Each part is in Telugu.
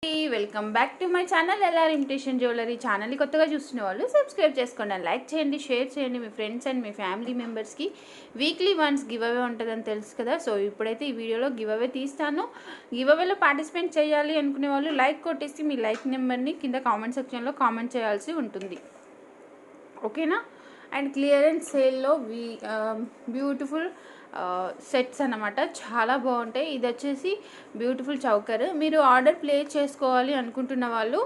Welcome back to my channel LR imitation jewellery ఛానల్ని కొత్తగా చూస్తున్న వాళ్ళు సబ్స్క్రైబ్ చేసుకోండి, లైక్ చేయండి, షేర్ చేయండి మీ ఫ్రెండ్స్ అండ్ మీ ఫ్యామిలీ మెంబర్స్కి. వీక్లీ వన్స్ గివ్ అవే ఉంటుందని తెలుసు కదా. సో ఇప్పుడైతే ఈ వీడియోలో గివ్ అవే తీస్తాను. గివ్ అవేలో పార్టిసిపేట్ చేయాలి అనుకునే వాళ్ళు లైక్ కొట్టేసి మీ లైక్ నెంబర్ని కింద కామెంట్ సెక్షన్లో కామెంట్ చేయాల్సి ఉంటుంది, ఓకేనా. అండ్ క్లియరెన్స్ సేల్లో బ్యూటిఫుల్ సెట్స్ అన్నమాట, చాలా బాగుంటాయి. ఇది వచ్చేసి బ్యూటిఫుల్ చౌకర్. మీరు ఆర్డర్ ప్లేస్ చేసుకోవాలి అనుకుంటున్న వాళ్ళు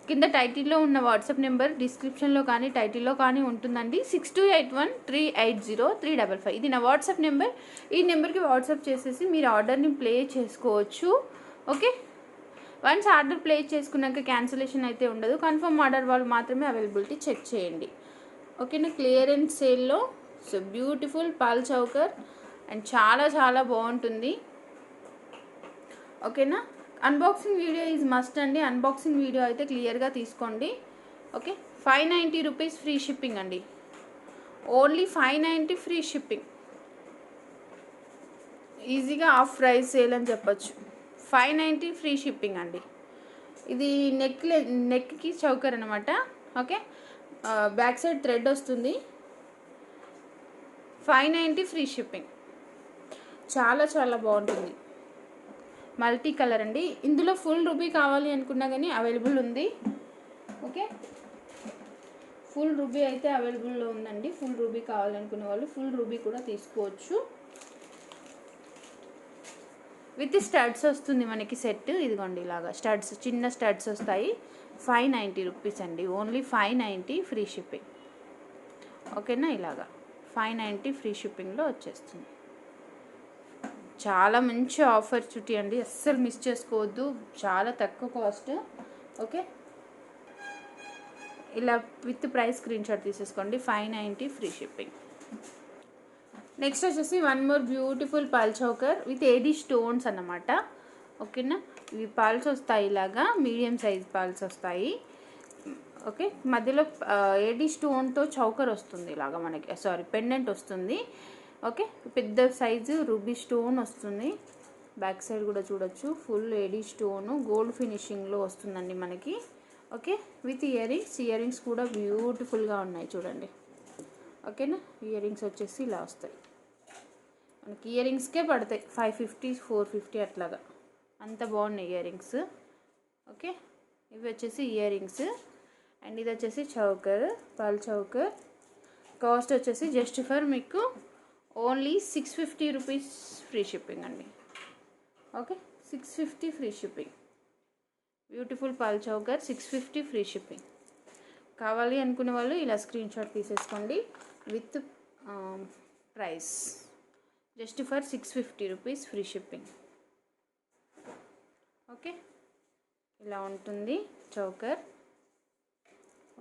కింద టైటిల్లో ఉన్న వాట్సాప్ నెంబర్ డిస్క్రిప్షన్లో కానీ టైటిల్లో కానీ ఉంటుందండి. 6281380355. ఇది నా వాట్సాప్ నెంబర్. ఈ నెంబర్కి వాట్సాప్ చేసేసి మీరు ఆర్డర్ని ప్లే చేసుకోవచ్చు, ఓకే. వన్స్ ఆర్డర్ ప్లేస్ చేసుకున్నాక క్యాన్సిలేషన్ అయితే ఉండదు. కన్ఫర్మ్ ఆర్డర్ వాళ్ళు మాత్రమే అవైలబిలిటీ చెక్ చేయండి, ఓకేనా. క్లియరెన్స్ సేల్లో so beautiful pearl choker and చాలా చాలా బాగుంటుంది, ఓకేనా. అన్బాక్సింగ్ వీడియో ఈజ్ మస్ట్ అండి. అన్బాక్సింగ్ వీడియో అయితే క్లియర్గా తీసుకోండి, ఓకే. 590 రూపీస్ ఫ్రీ షిప్పింగ్ అండి, ఓన్లీ 590 ఫ్రీ షిప్పింగ్. ఈజీగా ఆఫ్ ప్రైస్ సేల్ అని చెప్పచ్చు. 590 ఫ్రీ షిప్పింగ్ అండి. ఇది నెక్కి చౌకర్ అనమాట, ఓకే. బ్యాక్ సైడ్ థ్రెడ్ వస్తుంది. 590 ఫ్రీ షిప్పింగ్. చాలా చాలా బాగుంటుంది. మల్టీ కలర్ అండి. ఇందులో ఫుల్ రూబీ కావాలి అనుకున్నా కానీ అవైలబుల్ ఉంది, ఓకే. ఫుల్ రూబీ అయితే అవైలబుల్లో ఉందండి. ఫుల్ రూబీ కావాలనుకునే వాళ్ళు ఫుల్ రూబీ కూడా తీసుకోవచ్చు. విత్ స్టడ్స్ వస్తుంది మనకి సెట్. ఇదిగోండి ఇలాగా స్టడ్స్, చిన్న స్టడ్స్ వస్తాయి. 590 రూపీస్ అండి, ఓన్లీ 590 ఫ్రీ షిప్పింగ్, ఓకేనా. ఇలాగా 590 ఫ్రీ షిప్పింగ్లో వచ్చేస్తుంది. చాలా మంచి ఆపర్చునిటీ అండి, అస్సలు మిస్ చేసుకోవద్దు. చాలా తక్కువ కాస్ట్, ఓకే. ఇలా విత్ ప్రైస్ స్క్రీన్ షాట్ తీసేసుకోండి. 590 ఫ్రీ షిప్పింగ్. నెక్స్ట్ వచ్చేసి one more beautiful pearl choker with AD stones అన్నమాట, ఓకేనా. ఇవి పాల్స్ వస్తాయి, ఇలాగా మీడియం సైజ్ పాల్స్ వస్తాయి, ఓకే. మధ్యలో ఏడీ స్టోన్తో చౌకర్ వస్తుంది, ఇలాగా మనకి పెండెంట్ వస్తుంది, ఓకే. పెద్ద సైజు రూబీ స్టోన్ వస్తుంది. బ్యాక్ సైడ్ కూడా చూడొచ్చు, ఫుల్ ఏడీ స్టోను గోల్డ్ ఫినిషింగ్లో వస్తుందండి మనకి, ఓకే. విత్ ఇయర్ రింగ్స్ కూడా బ్యూటిఫుల్గా ఉన్నాయి చూడండి, ఓకేనా. ఇయర్ రింగ్స్ వచ్చేసి ఇలా వస్తాయి మనకి. ఇయర్ రింగ్స్కే పడతాయి 550 450 అట్లాగా, అంత బాగున్నాయి ఇయర్ రింగ్స్, ఓకే. ఇవి వచ్చేసి ఇయర్ రింగ్స్. అండ్ ఇది వచ్చేసి చౌకర్, పాల్ చౌకర్. కాస్ట్ వచ్చేసి జస్ట్ ఫర్ మీకు ఓన్లీ 650 రూపీస్ ఫ్రీ షిప్పింగ్ అండి, okay. 650 free shipping. Beautiful pearl choker 650 free shipping. కావాలి అనుకునే వాళ్ళు ఇలా స్క్రీన్ షాట్ తీసేసుకోండి with price just for 650 rupees free shipping, okay. ఇలా ఉంటుంది చౌకర్,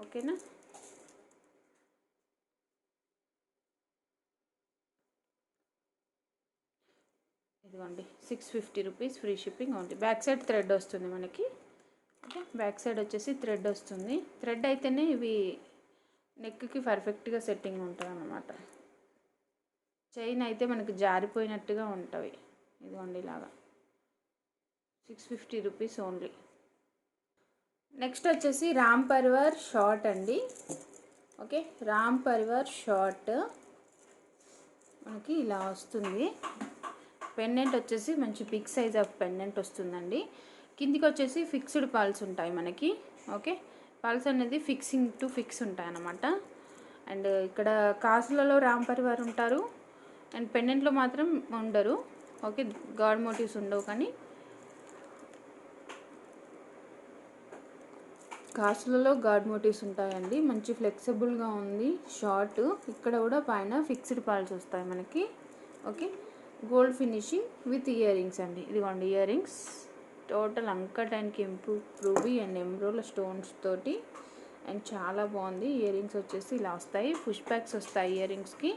ఓకేనా. ఇదిగోండి 650 rupees free shipping only. Back side thread వస్తుంది మనకి, ఓకే. బ్యాక్ సైడ్ వచ్చేసి థ్రెడ్ వస్తుంది. థ్రెడ్ అయితేనే ఇవి నెక్కి పర్ఫెక్ట్గా సెట్టింగ్ ఉంటుంది అన్నమాట. చైన్ అయితే మనకి జారిపోయినట్టుగా ఉంటుంది. ఇదిగోండి ఇలాగా 650 రూపీస్ ఓన్లీ. నెక్స్ట్ వచ్చేసి రామ్ పరివార్ షార్ట్ అండి, ఓకే. రామ్ పరివార్ షార్ట్ మనకి ఇలా వస్తుంది. పెండెంట్ వచ్చేసి మంచి బిగ్ సైజ్ ఆఫ్ పెండెంట్ వస్తుందండి. కిందికి వచ్చేసి ఫిక్స్డ్ పాల్స్ ఉంటాయి మనకి, ఓకే. పాల్స్ అనేది ఫిక్స్ ఉంటాయి అన్నమాట. అండ్ ఇక్కడ కాసులలో రామ్ పరివార్ ఉంటారు అండ్ పెండెంట్లో మాత్రం ఉండరు, ఓకే. గాడ్ మోటివ్స్ ఉండవు, కానీ కాసులలో గాడ్ మోటివ్స్ ఉంటాయండి. మంచి ఫ్లెక్సిబుల్గా ఉంది షార్ట్. ఇక్కడ కూడా పైన ఫిక్స్డ్ పాల్స్ వస్తాయి మనకి, okay. Gold finishing with ear rings అండి. ఇదిగోండి ear rings total uncut and కెంపు రూబీ అండ్ ఎమ్రోల స్టోన్స్ తోటి. అండ్ చాలా బాగుంది. ఇయర్ రింగ్స్ వచ్చేసి ఇలా వస్తాయి, పుష్ బ్యాక్స్ వస్తాయి ఇయర్ రింగ్స్కి,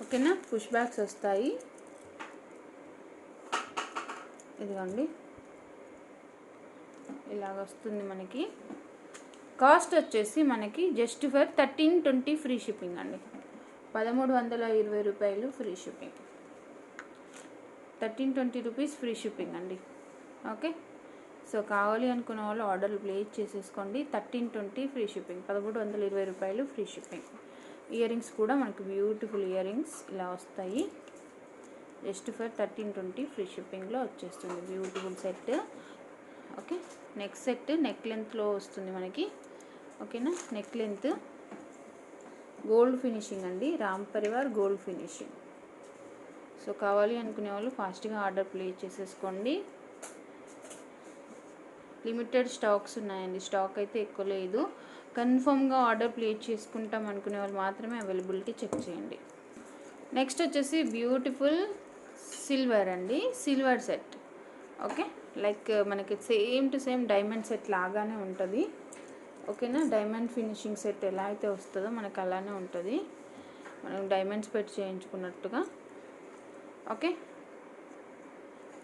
ఓకేనా. పుష్ బ్యాక్స్ వస్తాయి. ఇదిగోండి ఇలాగ వస్తుంది మనకి. కాస్ట్ వచ్చేసి మనకి జస్ట్ ఫర్ 1320 ఫ్రీ షిప్పింగ్ అండి. 1320 రూపాయలు free shipping. 1320 rupees free shipping అండి. ఓకే, సో కావాలి అనుకున్న వాళ్ళు ఆర్డర్లు ప్లేస్ చేసేసుకోండి. 1320 ఫ్రీ షిప్పింగ్, 1320 రూపాయలు ఫ్రీ షిప్పింగ్. ఇయర్ రింగ్స్ కూడా మనకు బ్యూటిఫుల్ ఇయర్ రింగ్స్ ఇలా వస్తాయి. జస్ట్ ఫర్ 1320 ఫ్రీ షిప్పింగ్లో వచ్చేస్తుంది beautiful set. Okay, next set neck లెంత్లో వస్తుంది మనకి. ఓకేనా, నెక్ లెంత్ గోల్డ్ ఫినిషింగ్ అండి, Ram Parivar gold finishing. So కావాలి అనుకునే వాళ్ళు ఫాస్ట్గా ఆర్డర్ ప్లేస్ చేసేసుకోండి. లిమిటెడ్ స్టాక్స్ ఉన్నాయండి, స్టాక్ అయితే ఎక్కువ లేదు. కన్ఫర్మ్గా ఆర్డర్ ప్లేస్ చేసుకుంటాం అనుకునే వాళ్ళు మాత్రమే అవైలబిలిటీ చెక్ చేయండి. నెక్స్ట్ వచ్చేసి బ్యూటిఫుల్ సిల్వర్ అండి, సిల్వర్ సెట్. ఓకే, లైక్ మనకి same to same diamond set లాగానే ఉంటుంది. ఓకేనా, డైమండ్ ఫినిషింగ్ సెట్ ఎలా అయితే వస్తుందో మనకు అలానే ఉంటుంది, మనం డైమండ్స్ పెట్టి చేయించుకున్నట్టుగా. ఓకే,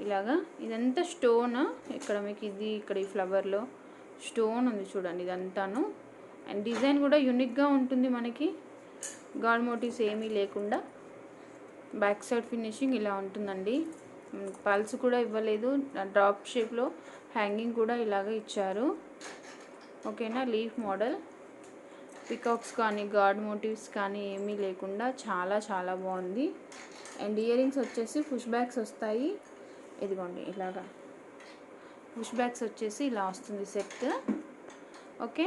ఇలాగా ఇదంతా స్టోన్. ఇక్కడ మీకు ఇది ఇక్కడ ఈ ఫ్లవర్లో స్టోన్ ఉంది చూడండి ఇదంతాను. అండ్ డిజైన్ కూడా యూనిక్గా ఉంటుంది మనకి, గాడ్ మోటివ్స్ ఏమీ లేకుండా. బ్యాక్ సైడ్ ఫినిషింగ్ ఇలా ఉంటుందండి. పల్స్ కూడా ఇవ్వలేదు, డ్రాప్ షేప్లో హ్యాంగింగ్ కూడా ఇలాగ ఇచ్చారు. ఓకేనా, లీఫ్ మోడల్, పికాక్స్ కానీ గాడ్ మోటివ్స్ కానీ ఏమీ లేకుండా చాలా చాలా బాగుంది. అండ్ ఇయర్ రింగ్స్ వచ్చేసి పుష్ బ్యాగ్స్ వస్తాయి. ఇదిగోండి ఇలాగా పుష్ బ్యాగ్స్ వచ్చేసి ఇలా వస్తుంది సెట్. ఓకే,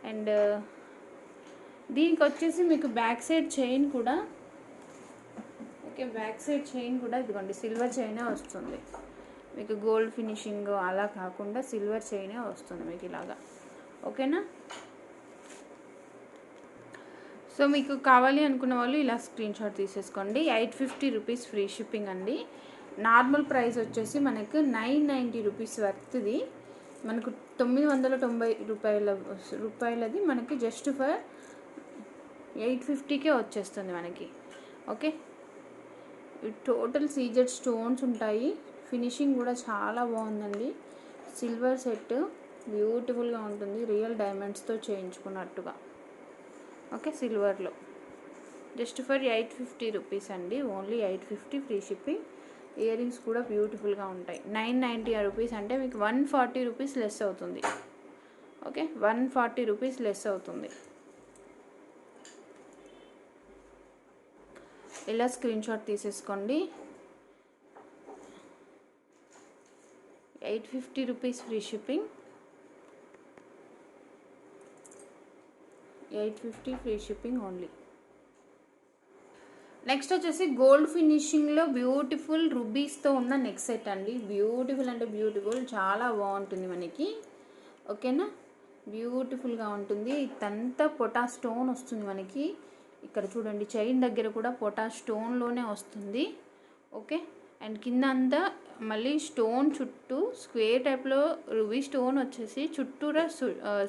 అండ్ దీనికి వచ్చేసి మీకు బ్యాక్ సైడ్ చైన్ కూడా, ఓకే బ్యాక్ సైడ్ చైన్ కూడా ఇదిగోండి సిల్వర్ చైనే వస్తుంది మీకు, గోల్డ్ ఫినిషింగ్ అలా కాకుండా సిల్వర్ చైనే వస్తుంది మీకు ఇలాగా. ఓకేనా, సో మీకు కావాలి అనుకున్న వాళ్ళు ఇలా స్క్రీన్ షాట్ తీసేసుకోండి. 850 రూపీస్ ఫ్రీ షిప్పింగ్ అండి. నార్మల్ ప్రైస్ వచ్చేసి మనకు 990 రూపీస్ వర్త్ది, మనకు 990 రూపాయలది మనకి జస్ట్ ఫర్ 850కే వచ్చేస్తుంది మనకి. ఓకే, టోటల్ సీజెడ్ స్టోన్స్ ఉంటాయి, ఫినిషింగ్ కూడా చాలా బాగుందండి. సిల్వర్ సెట్ బ్యూటిఫుల్గా ఉంటుంది, రియల్ డైమండ్స్తో చేయించుకున్నట్టుగా. ఓకే, సిల్వర్లో జస్ట్ ఫర్ 850 రూపీస్ అండి, only 850 free shipping. Ear rings కూడా బ్యూటిఫుల్గా ఉంటాయి. 990 రూపీస్ అంటే మీకు 140 రూపీస్ లెస్ అవుతుంది. ఓకే, 140 రూపీస్ లెస్ అవుతుంది. ఇలా స్క్రీన్ షాట్ తీసేసుకోండి. 850 rupees free shipping, 850 free shipping only. Next వచ్చేసి గోల్డ్ ఫినిషింగ్లో బ్యూటిఫుల్ రుబీస్తో ఉన్న నెక్ సెట్ అండి. బ్యూటిఫుల్ అంటే బ్యూటిఫుల్, చాలా బాగుంటుంది మనకి. ఓకేనా, బ్యూటిఫుల్గా ఉంటుంది. ఇదంతా పొటా స్టోన్ వస్తుంది మనకి. ఇక్కడ చూడండి చైన్ దగ్గర కూడా పొటా స్టోన్లోనే వస్తుంది. ఓకే, అండ్ కింద అంతా మళ్ళీ స్టోన్ చుట్టూ స్క్వేర్ టైప్లో రుబీ స్టోన్ వచ్చేసి చుట్టూరా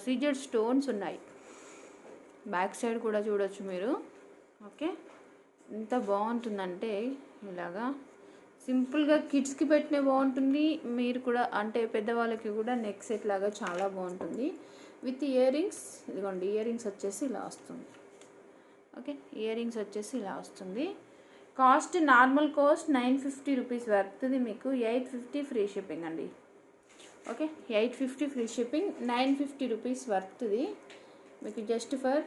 సీజెడ్ స్టోన్స్ ఉన్నాయి. బ్యాక్ సైడ్ కూడా చూడొచ్చు మీరు. ఓకే, ఎంత బాగుంటుందంటే ఇలాగా సింపుల్గా కిడ్స్కి పెట్టినే బాగుంటుంది, మీరు కూడా అంటే పెద్దవాళ్ళకి కూడా నెక్ సెట్ లాగా చాలా బాగుంటుంది. విత్ ఇయర్ రింగ్స్, ఇదిగోండి ఇయర్ రింగ్స్ వచ్చేసి ఇలా వస్తుంది. ఓకే, ఇయర్ రింగ్స్ వచ్చేసి ఇలా వస్తుంది. కాస్ట్ నార్మల్ కాస్ట్ 950 రూపీస్ వర్త్ది మీకు 850 ఫ్రీ షిప్పింగ్ అండి. ఓకే, 850 ఫ్రీ షిప్పింగ్, 950 రూపీస్ వర్త్ది మీకు జస్ట్ ఫర్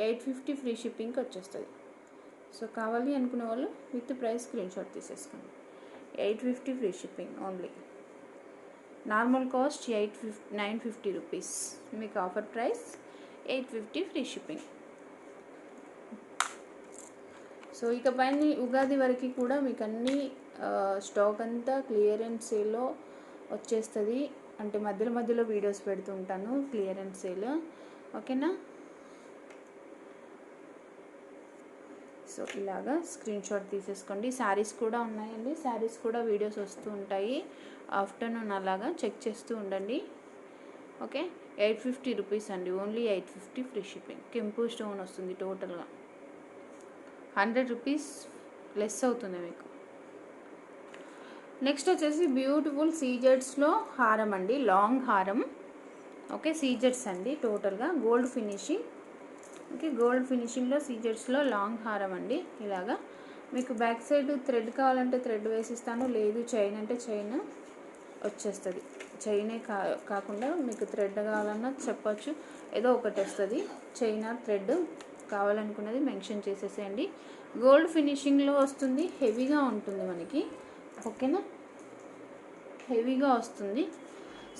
850 ఫ్రీ షిప్పింగ్కి వచ్చేస్తుంది. సో కావాలి అనుకునే వాళ్ళు విత్ ప్రైస్ స్క్రీన్ షాట్ తీసేసుకోండి. 850 free shipping only. Normal cost 950 rupees, మీకు offer price 850 free shipping. So ఇక పైన ఉగాది వరకు కూడా మీకు అన్ని స్టాక్ అంతా క్లియరెన్స్ సేల్లో వచ్చేస్తుంది. అంటే మధ్యలో మధ్యలో వీడియోస్ పెడుతుంటాను క్లియరెన్స్ సేల్. ఓకేనా, సో ఇలాగా స్క్రీన్ షాట్ తీసేసుకోండి. శారీస్ కూడా ఉన్నాయండి, శారీస్ కూడా వీడియోస్ వస్తూ ఉంటాయి. ఆఫ్టర్నూన్ అలాగా చెక్ చేస్తూ ఉండండి. ఓకే, 850 రూపీస్ అండి, ఓన్లీ 850 ఫ్రీ షిప్పింగ్. కెంపు స్టోన్ వస్తుంది, టోటల్గా 100 రూపీస్ లెస్ అవుతుంది మీకు. నెక్స్ట్ వచ్చేసి బ్యూటిఫుల్ సీజెడ్స్లో హారం అండి, లాంగ్ హారం. ఓకే, సీజెడ్స్ అండి, టోటల్గా గోల్డ్ ఫినిషింగ్. ఓకే, గోల్డ్ ఫినిషింగ్లో సీజెడ్స్లో లాంగ్ హారం అండి. ఇలాగా మీకు బ్యాక్ సైడ్ థ్రెడ్ కావాలంటే థ్రెడ్ వేసిస్తాను, లేదు చైన్ అంటే చైన్ వచ్చేస్తుంది. చైనే కాకుండా మీకు థ్రెడ్ కావాలన్నా చెప్పచ్చు, ఏదో ఒకటి వస్తుంది. చైన్ ఆర్ థ్రెడ్ కావాలనుకున్నది మెన్షన్ చేసేసేయండి. గోల్డ్ ఫినిషింగ్లో వస్తుంది, హెవీగా ఉంటుంది మనకి. ఓకేనా, హెవీగా వస్తుంది.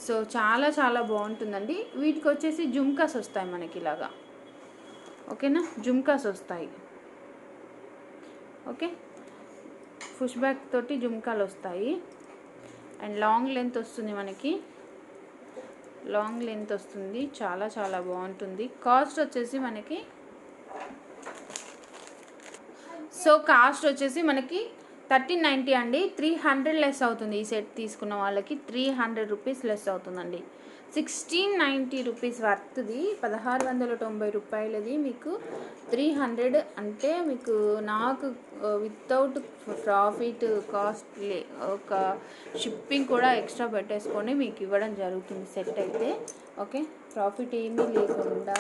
సో చాలా చాలా బాగుంటుందండి. వీటికి వచ్చేసి జుమ్కాస్ వస్తాయి మనకి ఇలాగా. ఓకేనా, జుమ్కాస్ వస్తాయి. ఓకే, పుష్ బ్యాక్ తోటి జుమ్కాలు వస్తాయి. అండ్ లాంగ్ లెంత్ వస్తుంది మనకి, లాంగ్ లెంత్ వస్తుంది. చాలా చాలా బాగుంటుంది. కాస్ట్ వచ్చేసి మనకి కాస్ట్ వచ్చేసి మనకి 1390 అండి. 300 లెస్ అవుతుంది. ఈ సెట్ తీసుకున్న వాళ్ళకి 300 రూపీస్ లెస్ అవుతుందండి. 1690 రూపీస్ వర్త్ది, 1690 రూపాయలది మీకు 300 అంటే మీకు నాకు వితౌట్ ప్రాఫిట్ కాస్ట్ ఒక షిప్పింగ్ కూడా ఎక్స్ట్రా పెట్టేసుకొని మీకు ఇవ్వడం జరుగుతుంది సెట్ అయితే. ఓకే, ప్రాఫిట్ ఏమీ లేకుండా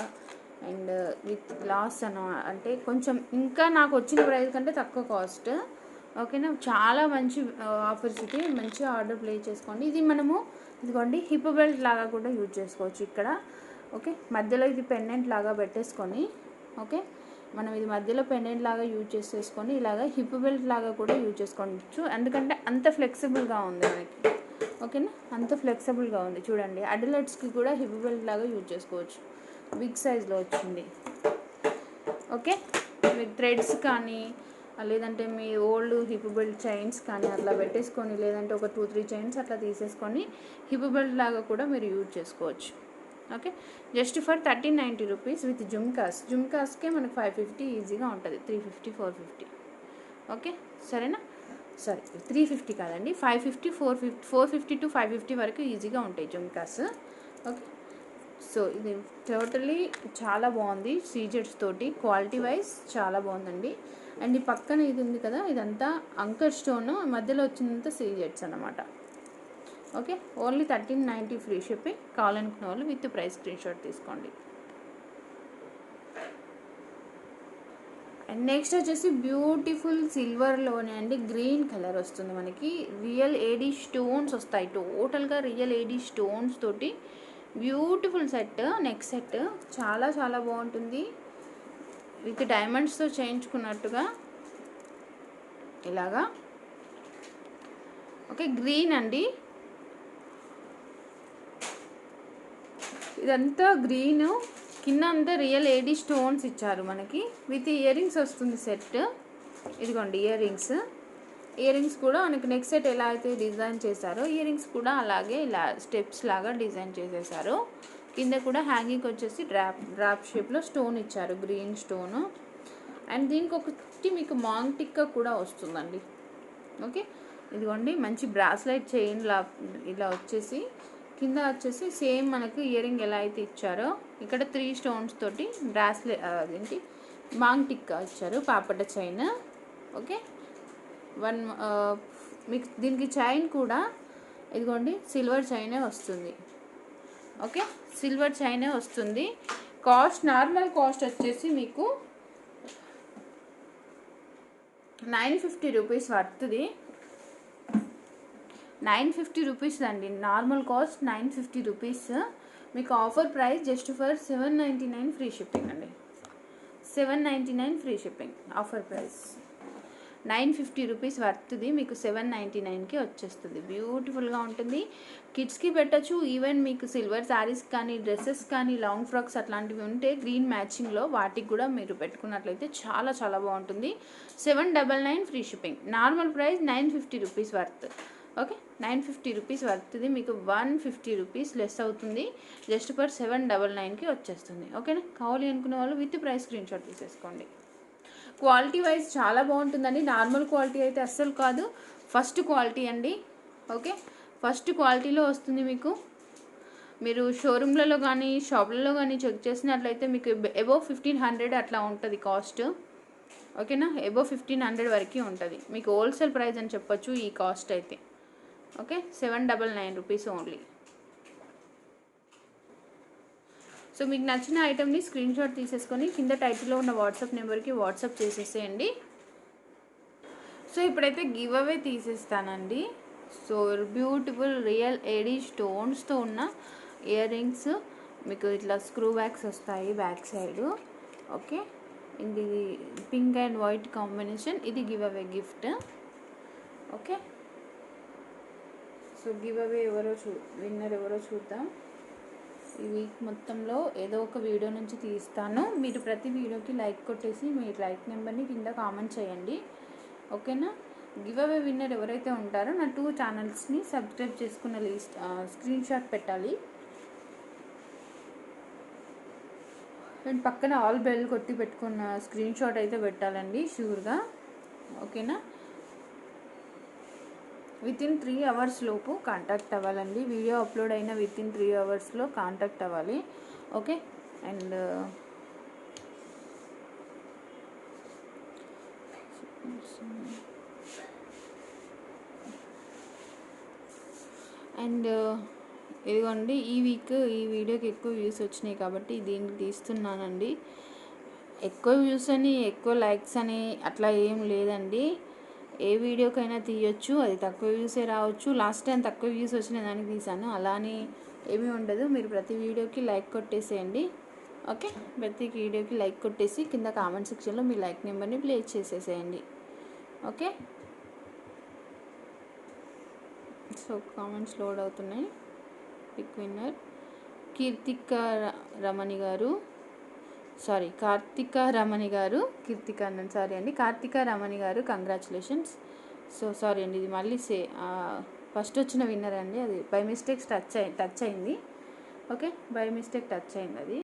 అండ్ విత్ లాస్ అంటే కొంచెం ఇంకా నాకు వచ్చిన ప్రైస్ కంటే తక్కువ కాస్ట్. ఓకేనా, చాలా మంచి ఆపర్చునిటీ. మంచిగా ఆర్డర్ ప్లేస్ చేసుకోండి. ఇది మనము ఇదిగోండి హిప్ బెల్ట్ లాగా కూడా యూజ్ చేసుకోవచ్చు ఇక్కడ. ఓకే, మధ్యలో ఇది పెండెంట్ లాగా పెట్టేసుకొని, ఓకే మనం ఇది మధ్యలో పెండెంట్ లాగా యూజ్ చేసేసుకొని ఇలాగ హిప్ బెల్ట్ లాగా కూడా యూజ్ చేసుకోవచ్చు. ఎందుకంటే అంత ఫ్లెక్సిబుల్గా ఉంది మనకి. ఓకేనా, అంత ఫ్లెక్సిబుల్గా ఉంది చూడండి. అడల్ట్స్కి కూడా హిప్ బెల్ట్ లాగా యూజ్ చేసుకోవచ్చు. బిగ్ సైజ్లో వచ్చింది. ఓకే, మీకు థ్రెడ్స్ కానీ లేదంటే మీ ఓల్డ్ హిప్ బెల్ట్ చైన్స్ కానీ అట్లా పెట్టేసుకొని, లేదంటే ఒక 2-3 చైన్స్ అట్లా తీసేసుకొని హిప్ బెల్ట్ లాగా కూడా మీరు యూజ్ చేసుకోవచ్చు. Okay, just for 1390 rupees with జుమ్కాస్కే మనకు 550 ఈజీగా ఉంటుంది. 350, 450. ఓకే సరేనా, సరే 350 కాదండి, 550, 450 to 550 వరకు ఈజీగా ఉంటాయి జుమ్కాస్. ఓకే, సో ఇది టోటలీ చాలా బాగుంది. సీజెట్స్ తోటి క్వాలిటీ వైజ్ చాలా బాగుందండి. అండ్ ఈ పక్కన ఇది ఉంది కదా, ఇదంతా అంకర్ స్టోన్, మధ్యలో వచ్చినంత సీజెట్స్ అన్నమాట. Okay, only 1390 free shipping. కావాలనుకున్న వాళ్ళు విత్ ప్రైస్ స్క్రీన్ షాట్ తీసుకోండి. అండ్ నెక్స్ట్ వచ్చేసి బ్యూటిఫుల్ సిల్వర్లోనే అండి, గ్రీన్ కలర్ వస్తుంది మనకి. రియల్ ఏడీ స్టోన్స్ వస్తాయి, టోటల్గా రియల్ ఏడీ స్టోన్స్ తోటి బ్యూటిఫుల్ సెట్. నెక్ సెట్ చాలా చాలా బాగుంటుంది. విత్ డైమండ్స్తో చేయించుకున్నట్టుగా ఇలాగా. ఓకే, గ్రీన్ అండి, ఇదంతా గ్రీన్, కింద అంతా రియల్ ఏడీ స్టోన్స్ ఇచ్చారు మనకి. విత్ ఇయర్ రింగ్స్ వస్తుంది సెట్. ఇదిగోండి ఇయర్ రింగ్స్ కూడా మనకి నెక్ సెట్ ఎలా అయితే డిజైన్ చేశారో ఇయర్ రింగ్స్ కూడా అలాగే ఇలా స్టెప్స్ లాగా డిజైన్ చేసేసారు. కింద కూడా హ్యాంగింగ్ వచ్చేసి డ్రాప్ షేప్లో స్టోన్ ఇచ్చారు, గ్రీన్ స్టోను. అండ్ దీనికి ఒకటి మీకు మాంగ్ టిక్కా కూడా వస్తుందండి. ఓకే, ఇదిగోండి మంచి బ్రాస్లైట్ చైన్ ఇలా వచ్చేసి కింద వచ్చేసి సేమ్ మనకు ఇయర్ రింగ్ ఎలా అయితే ఇచ్చారో ఇక్కడ 3 స్టోన్స్ తోటి అదేంటి మాంగ్ టిక్కా ఇచ్చారు, పాపట చైన్. ఓకే, మీకు దీనికి చైన్ కూడా ఇదిగోండి సిల్వర్ చైనే వస్తుంది. ఓకే, సిల్వర్ చైనే వస్తుంది. నార్మల్ కాస్ట్ వచ్చేసి మీకు 950 రూపీస్ వర్త్ది. 950 రూపీస్ అండి, నార్మల్ కాస్ట్ 950 రూపీస్. మీకు offer price just for 799 free shipping అండి. 799 free shipping offer price. 950 rupees వర్త్ది మీకు 799కి వచ్చేస్తుంది. బ్యూటిఫుల్గా ఉంటుంది, కిడ్స్కి పెట్టచ్చు. ఈవెన్ మీకు సిల్వర్ శారీస్ కానీ డ్రెస్సెస్ కానీ లాంగ్ ఫ్రాక్స్ అట్లాంటివి ఉంటే గ్రీన్ మ్యాచింగ్లో వాటికి కూడా మీరు పెట్టుకున్నట్లయితే చాలా చాలా బాగుంటుంది. 799 free shipping. Normal price 950 rupees worth. Okay, 950 rupees వర్త్ది మీకు 150 రూపీస్ లెస్ అవుతుంది. జస్ట్ ఫర్ 799కి వచ్చేస్తుంది. ఓకేనా, కావాలి అనుకునే వాళ్ళు విత్ ప్రైస్ స్క్రీన్ షాట్ తీసేసుకోండి. క్వాలిటీ వైజ్ చాలా బాగుంటుందండి. నార్మల్ క్వాలిటీ అయితే అస్సలు కాదు, ఫస్ట్ క్వాలిటీ అండి. ఓకే, ఫస్ట్ క్వాలిటీలో వస్తుంది మీకు. మీరు షోరూమ్లలో కానీ షాపులలో కానీ చెక్ చేసినట్లయితే మీకు అబోవ్ 1500 అట్లా ఉంటుంది కాస్ట్. ఓకేనా, అబోవ్ 1500 వరకు ఉంటుంది. మీకు హోల్సేల్ ప్రైస్ అని చెప్పొచ్చు ఈ కాస్ట్ అయితే. Okay, 799 rupees only. సో మీకు నచ్చిన ఐటమ్ని స్క్రీన్ షాట్ తీసేసుకొని కింద టైటిల్లో ఉన్న వాట్సాప్ నెంబర్కి వాట్సాప్ చేసేసేయండి. సో ఇప్పుడైతే గివ్ అవే తీసేస్తానండి. సో బ్యూటిఫుల్ రియల్ ఏడీ స్టోన్స్తో ఉన్న ఇయర్ రింగ్స్ మీకు ఇట్లా స్క్రూ బ్యాగ్స్ వస్తాయి బ్యాక్ సైడ్. ఓకే, ఇది పింక్ అండ్ వైట్ కాంబినేషన్. ఇది give away gift. Okay, so give away winner ఎవరో చూద్దాం. ఈ వీక్ మొత్తంలో ఏదో ఒక వీడియో నుంచి తీస్తాను. మీరు ప్రతి వీడియోకి లైక్ కొట్టేసి మీ లైక్ నెంబర్ని కింద కామెంట్ చేయండి. ఓకేనా? గివ్ అవే విన్నర్ ఎవరైతే ఉంటారో నా 2 ఛానల్స్ని సబ్స్క్రైబ్ చేసుకున్న స్క్రీన్ షాట్ పెట్టాలి. అండ్ పక్కన ఆల్ బెల్ కొట్టి పెట్టుకున్న స్క్రీన్ షాట్ అయితే పెట్టాలండి షూర్గా. ఓకేనా? వితిన్ 3 అవర్స్ లోపు కాంటాక్ట్ అవ్వాలండి. వీడియో అప్లోడ్ అయిన వితిన్ 3 అవర్స్లో కాంటాక్ట్ అవ్వాలి. ఓకే, అండ్ ఇదిగోండి, ఈ వీక్ ఈ వీడియోకి ఎక్కువ వ్యూస్ వచ్చినాయి కాబట్టి దీనికి తీస్తున్నానండి. ఎక్కువ వ్యూస్ అని ఎక్కువ లైక్స్ అని అట్లా ఏం లేదండి. ఏ వీడియోకైనా తీయొచ్చు, అది తక్కువ వ్యూసే రావచ్చు. లాస్ట్ టైం తక్కువ వ్యూస్ వచ్చిన దానికి తీసాను, అలానే ఏమీ ఉండదు. మీరు ప్రతి వీడియోకి లైక్ కొట్టేసేయండి. ఓకే, ప్రతి వీడియోకి లైక్ కొట్టేసి కింద కామెంట్ సెక్షన్లో మీ లైక్ నెంబర్ని ప్లేస్ చేసేసేయండి. ఓకే, సో కామెంట్స్ లోడ్ అవుతున్నాయి. పిక్ విన్నర్ కార్తిక రమణి గారు, కంగ్రాచులేషన్స్. సో సారీ అండి, ఇది మళ్ళీ ఫస్ట్ వచ్చిన విన్నర్ అండి. అది బై మిస్టేక్ టచ్ అయింది. ఓకే, బై మిస్టేక్ టచ్ అయింది అది.